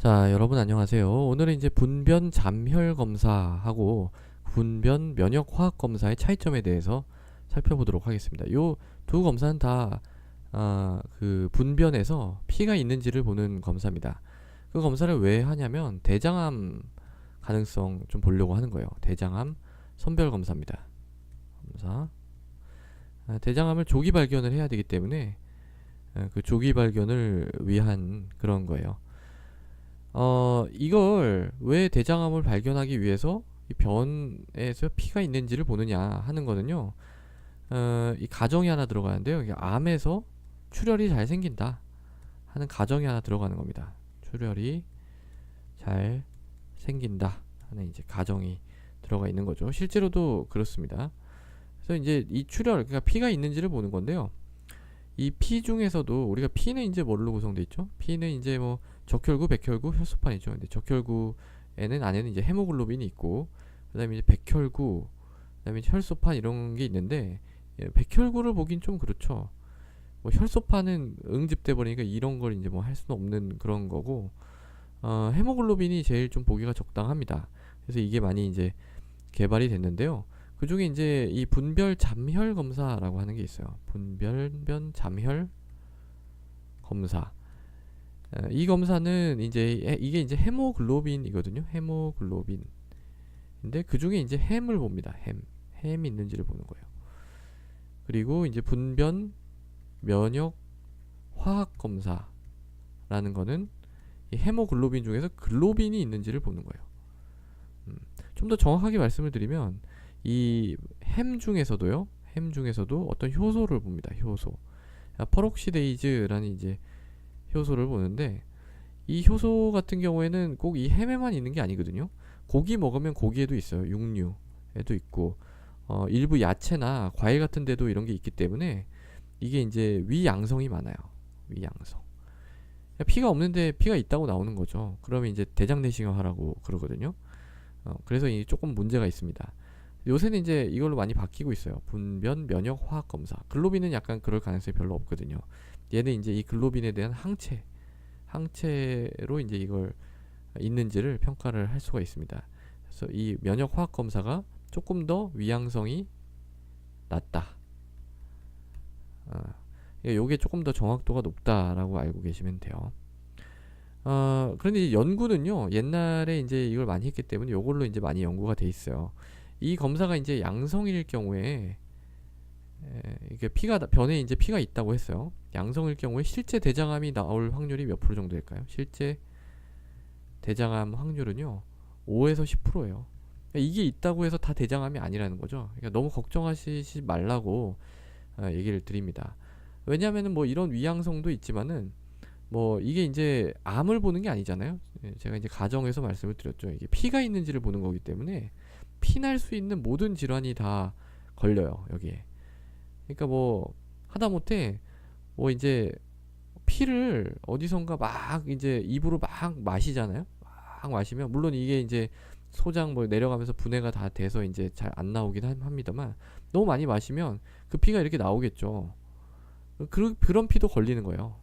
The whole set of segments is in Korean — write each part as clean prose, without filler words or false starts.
자, 여러분 안녕하세요. 오늘은 이제 분변 잠혈 검사하고 분변 면역 화학 검사의 차이점에 대해서 살펴보도록 하겠습니다. 요 두 검사는 다 그 분변에서 피가 있는지를 보는 검사입니다. 그 검사를 왜 하냐면 대장암 가능성 좀 보려고 하는 거예요. 대장암 선별 검사입니다. 검사. 대장암을 조기 발견을 해야 되기 때문에 그 조기 발견을 위한 그런 거예요. 이걸 왜 대장암을 발견하기 위해서 이 변에서 피가 있는지를 보느냐 하는 거는요. 이 가정이 하나 들어가는데요. 이게 암에서 출혈이 잘 생긴다 하는 가정이 하나 들어가는 겁니다. 출혈이 잘 생긴다 하는 이제 가정이 들어가 있는 거죠. 실제로도 그렇습니다. 그래서 이제 이 출혈, 그러니까 피가 있는지를 보는 건데요. 이 피 중에서도 우리가 피는 이제 뭘로 구성되어 있죠? 피는 이제 뭐 적혈구, 백혈구, 혈소판이죠. 근데 적혈구에는 안에는 이제 헤모글로빈이 있고, 그다음에 이제 백혈구, 그다음에 이제 혈소판 이런 게 있는데, 백혈구를 보긴 좀 그렇죠. 뭐 혈소판은 응집돼 버리니까 이런 걸 이제 뭐 할 수는 없는 그런 거고, 헤모글로빈이 제일 좀 보기가 적당합니다. 그래서 이게 많이 이제 개발이 됐는데요. 그 중에 이제 이 분별 잠혈 검사라고 하는 게 있어요. 분별변 잠혈 검사. 이 검사는 이제 이게 이제 헤모글로빈이거든요. 헤모글로빈. 근데 그 중에 이제 햄을 봅니다. 햄이 있는지를 보는 거예요. 그리고 이제 분변 면역 화학 검사라는 거는 이 헤모글로빈 중에서 글로빈이 있는지를 보는 거예요. 좀 더 정확하게 말씀을 드리면 이 햄 중에서도요. 햄 중에서도 어떤 효소를 봅니다. 효소. 퍼록시데이즈라는 이제 효소를 보는데 이 효소 같은 경우에는 꼭 이 햄에만 있는 게 아니거든요. 고기 먹으면 고기에도 있어요. 육류에도 있고 일부 야채나 과일 같은 데도 이런 게 있기 때문에 이게 이제 위양성이 많아요. 위양성. 피가 없는데 피가 있다고 나오는 거죠. 그러면 이제 대장 내시경 하라고 그러거든요. 그래서 이 조금 문제가 있습니다. 요새는 이제 이걸로 많이 바뀌고 있어요. 분변 면역 화학 검사. 글로빈은 약간 그럴 가능성이 별로 없거든요. 얘는 이제 이 글로빈에 대한 항체로 이제 이걸 있는지를 평가를 할 수가 있습니다. 그래서 이 면역 화학 검사가 조금 더 위양성이 낮다. 요게 조금 더 정확도가 높다라고 알고 계시면 돼요. 그런데 이제 연구는요, 옛날에 이제 이걸 많이 했기 때문에 요걸로 이제 많이 연구가 돼 있어요. 이 검사가 이제 양성일 경우에, 이게 변에 이제 피가 있다고 했어요. 양성일 경우에 실제 대장암이 나올 확률이 몇 프로 정도 될까요? 실제 대장암 확률은요, 5에서 10%예요. 이게 있다고 해서 다 대장암이 아니라는 거죠. 그러니까 너무 걱정하시지 말라고 얘기를 드립니다. 왜냐하면은 뭐 이런 위양성도 있지만은 뭐 이게 이제 암을 보는 게 아니잖아요. 제가 이제 가정에서 말씀을 드렸죠. 이게 피가 있는지를 보는 거기 때문에 피날 수 있는 모든 질환이 다 걸려요, 여기에. 그러니까 뭐 하다못해 뭐 이제 피를 어디선가 막 이제 입으로 막 마시잖아요. 막 마시면 물론 이게 이제 소장 뭐 내려가면서 분해가 다 돼서 이제 잘 안 나오긴 합니다만 너무 많이 마시면 그 피가 이렇게 나오겠죠. 그런 피도 걸리는 거예요.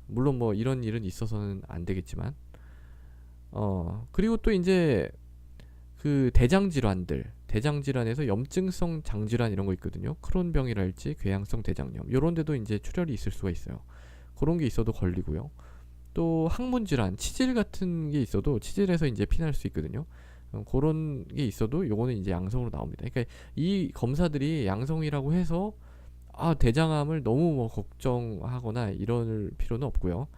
물론 뭐 이런 일은 있어서는 안 되겠지만 그리고 또 이제 그 대장 질환에서 염증성 장질환 이런 거 있거든요. 크론병이랄지 궤양성 대장염 요런 데도 이제 출혈이 있을 수가 있어요. 그런 게 있어도 걸리고요. 또 항문 질환, 치질 같은 게 있어도 치질에서 이제 피날 수 있거든요. 그런 게 있어도 요거는 이제 양성으로 나옵니다. 그러니까 이 검사들이 양성이라고 해서 대장암을 너무 뭐 걱정하거나 이럴 필요는 없고요.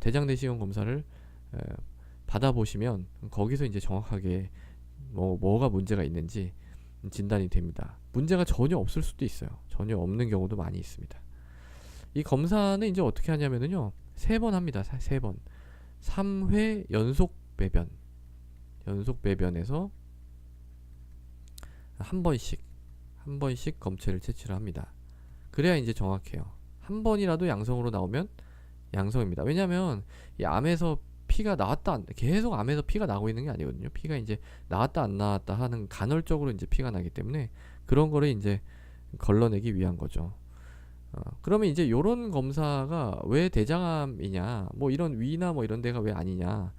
대장 내시경 검사를 받아보시면 거기서 이제 정확하게 뭐가 문제가 있는지 진단이 됩니다. 문제가 전혀 없을 수도 있어요. 전혀 없는 경우도 많이 있습니다. 이 검사는 이제 어떻게 하냐면요. 3번 합니다. 3번. 3회 연속 배변에서 한 번씩 검체를 채취를 합니다. 그래야 이제 정확해요. 한 번이라도 양성으로 나오면 양성입니다. 왜냐면 이 암에서 피가 계속 암에서 피가 나고 있는 게 아니거든요. 피가 이제 나왔다 안 나왔다 하는 간헐적으로 이제 피가 나기 때문에 그런 거를 이제 걸러내기 위한 거죠. 그러면 이제 요런 검사가 왜 대장암이냐, 뭐 이런 위나 뭐 이런 데가 왜 아니냐,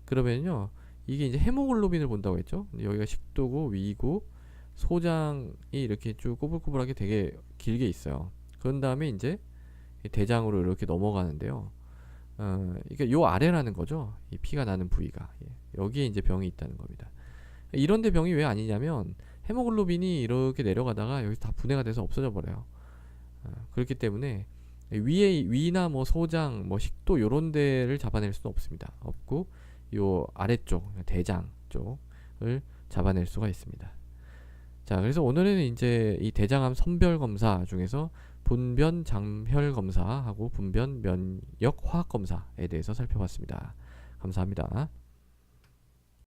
그러면요, 이게 이제 헤모글로빈을 본다고 했죠. 근데 여기가 식도고 위고 소장이 이렇게 쭉 꼬불꼬불하게 되게 길게 있어요. 그런 다음에 이제 대장으로 이렇게 넘어가는데요. 그러니까 요 아래라는 거죠. 이 피가 나는 부위가. 예. 여기에 이제 병이 있다는 겁니다. 이런데 병이 왜 아니냐면 헤모글로빈이 이렇게 내려가다가 여기 다 분해가 돼서 없어져 버려요. 그렇기 때문에 위나 뭐 소장, 뭐 식도 요런 데를 잡아낼 수는 없습니다. 없고 요 아래쪽 대장 쪽을 잡아낼 수가 있습니다. 자, 그래서 오늘은 이제 이 대장암 선별 검사 중에서 분변 장혈 검사하고 분변 면역 화학 검사에 대해서 살펴봤습니다. 감사합니다.